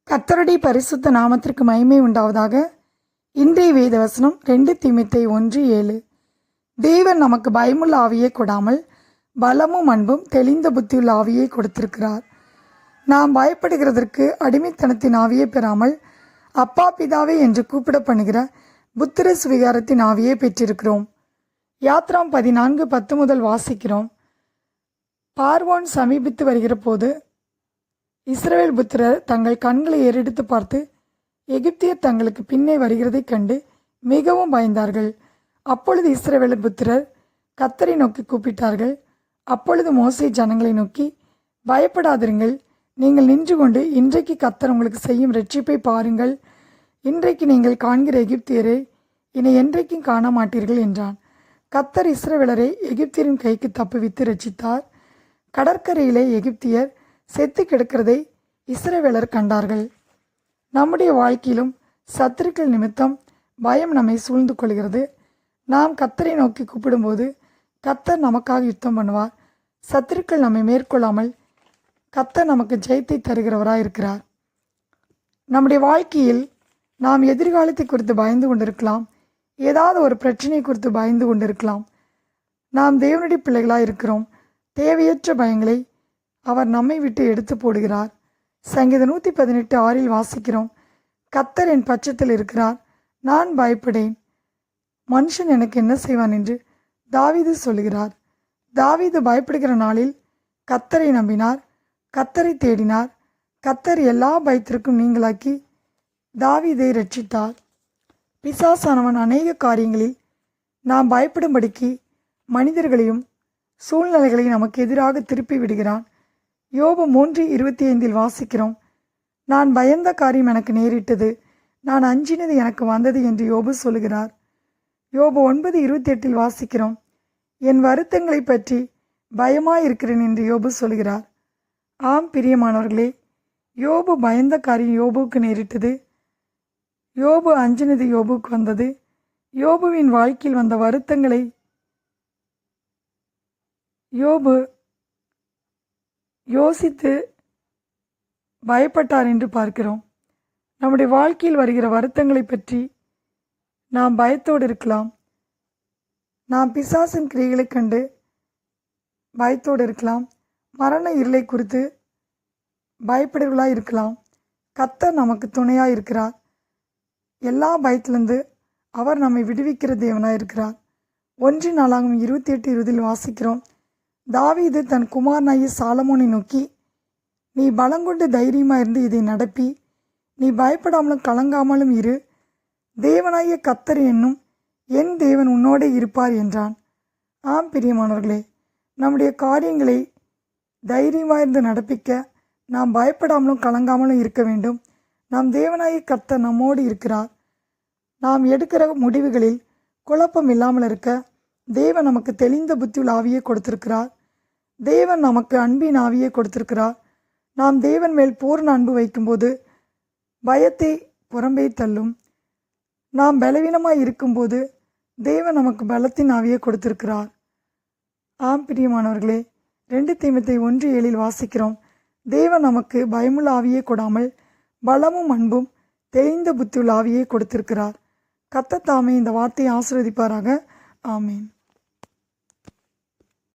கர்த்தருடைய பரிசுத்த நாமத்திற்கு மகிமை உண்டாவதாக. இன்றைய வேத வசனம் 2 தீமோத்தேயு 1:7. தேவன் நமக்கு பயமுள்ள ஆவியை கொடாமல் பலமும் அன்பும் தெளிந்த புத்தியுள்ள ஆவியை கொடுத்திருக்கிறார். நாம் பயப்படுகிறதற்கு அடிமைத்தனத்தின் ஆவியை பெறாமல் அப்பா பிதாவே என்று கூப்பிட பண்ணுகிற புத்திர சுவிகாரத்தின் ஆவியை பெற்றிருக்கிறோம். யாத்ராம் 14:10 முதல் வாசிக்கிறோம். பார்வோன் சமீபித்து வருகிற போது இஸ்ரவேல் புத்திரர் தங்கள் கண்களை ஏறெடுத்து பார்த்து எகிப்தியர் தங்களுக்கு பின்னே வருகிறதைக் கண்டு மிகவும் பயந்தார்கள். அப்பொழுது இஸ்ரவேல் புத்திரர் கர்த்தரை நோக்கி கூப்பிட்டார்கள். அப்பொழுது மோசே ஜனங்களை நோக்கி, பயப்படாதிருங்கள், நீங்கள் நின்று கொண்டு இன்றைக்கு கர்த்தர் உங்களுக்கு செய்யும் இரட்சிப்பை பாருங்கள். இன்றைக்கு நீங்கள் காண்கிற எகிப்தியரை இனி என்றைக்கும் காண மாட்டீர்கள் என்றான். கர்த்தர் இஸ்ரவேலரை எகிப்தியரின் கைக்கு தப்புவித்து இரட்சித்தார். கடற்கரையிலே எகிப்தியர் செத்து கிடக்கிறதை இஸ்ரவேலர் கண்டார்கள். நம்முடைய வாழ்க்கையிலும் சத்துருக்கள் நிமித்தம் பயம் நம்மை சூழ்ந்து கொள்கிறது. நாம் கர்த்தரை நோக்கி கூப்பிடும்போது கர்த்தர் நமக்காக யுத்தம் பண்ணுவார். சத்துருக்கள் நம்மை மேற்கொள்ளாமல் கர்த்தர் நமக்கு ஜெயத்தை தருகிறவராக இருக்கிறார். நம்முடைய வாழ்க்கையில் நாம் எதிர்காலத்தை குறித்து பயந்து கொண்டிருக்கலாம். ஏதாவது ஒரு பிரச்சனை குறித்து பயந்து கொண்டிருக்கலாம். நாம் தேவனுடைய பிள்ளைகளாக இருக்கிறோம். தேவையற்ற பயங்களை அவர் நம்மை விட்டு எடுத்து போடுகிறார். சங்கீதம் 118:6 வாசிக்கிறோம். கர்த்தர் என் பட்சத்தில் இருக்கிறார், நான் பயப்படேன், மனுஷன் எனக்கு என்ன செய்வான் என்று தாவீது சொல்லுகிறார். தாவீது பயப்படுகிற நாளில் கர்த்தரை நம்பினார், கர்த்தரை தேடினார். கர்த்தர் எல்லா பயத்திற்கும் நீங்களாக்கி தாவீதை ரட்சித்தார். பிசாசானவன் அநேக காரியங்களில் நாம் பயப்படும்படிக்கு மனிதர்களையும் சூழ்நிலைகளையும் நமக்கு எதிராக திருப்பி விடுகிறான். யோபு 3:25 வாசிக்கிறோம். நான் பயந்த காரியம் எனக்கு நேரிட்டது, நான் அஞ்சினது எனக்கு வந்தது என்று யோபு சொல்லுகிறார். யோபு 9:28 வாசிக்கிறோம். என் வருத்தங்களை பற்றி பயமாயிருக்கிறேன் என்று யோபு சொல்கிறார். ஆம் பிரியமானவர்களே, யோபு பயந்த காரியம் யோபுக்கு நேரிட்டது. யோபு அஞ்சினது யோபுக்கு வந்தது. யோபுவின் வாழ்க்கையில் வந்த வருத்தங்களை யோபு யோசித்து பயப்பட்டார் என்று பார்க்கிறோம். நம்முடைய வாழ்க்கையில் வருகிற வருத்தங்களை பற்றி நாம் பயத்தோடு இருக்கலாம். நாம் பிசாசின் கிரியைகளை கண்டு பயத்தோடு இருக்கலாம். மரண இருளை குறித்து பயப்படுவர்களாக இருக்கலாம். கர்த்தர் நமக்கு துணையாக இருக்கிறார். எல்லா பயத்திலிருந்து அவர் நம்மை விடுவிக்கிற தேவனாக இருக்கிறார். 1 நாளாகமம் 28:20 வாசிக்கிறோம். தாவீது தன் குமாரனாகிய சாலமோனை நோக்கி, நீ பலங்கொண்டு தைரியமாக இருந்து இதை நடப்பி, நீ பயப்படாமலும் கலங்காமலும் இரு, தேவனாகிய கர்த்தர் என்னும் என் தேவன் உன்னோடே இருப்பார் என்றான். ஆம் பிரியமானவர்களே, நம்முடைய காரியங்களை தைரியமாக இருந்து நடப்பிக்க நாம் பயப்படாமலும் கலங்காமலும் இருக்க வேண்டும். நாம் தேவனாகிய கர்த்தர் நம்மோடு இருக்கிறார். நாம் எடுக்கிற முடிவுகளில் குழப்பம் இல்லாமல் இருக்க தேவன் நமக்கு தெளிந்த புத்தியுள்ள ஆவியை கொடுத்திருக்கிறார். தேவன் நமக்கு அன்பின் ஆவியை கொடுத்திருக்கிறார். நாம் தேவன் மேல் பூர்ண அன்பு வைக்கும்போது பயத்தை புறம்பே தள்ளும். நாம் பலவீனமாய் இருக்கும்போது தேவன் நமக்கு பலத்தின் ஆவியை கொடுத்திருக்கிறார். ஆம் பிரியமானவர்களே, 2 தீமோத்தேயு 1:7 வாசிக்கிறோம். தேவன் நமக்கு பயமுள்ள ஆவியை கொடாமல் பலமும் அன்பும் தெளிந்த புத்தியுள்ள ஆவியை கொடுத்திருக்கிறார். கர்த்தர் தாமே இந்த வார்த்தையை ஆசீர்வதிப்பாராக. ஆமேன்.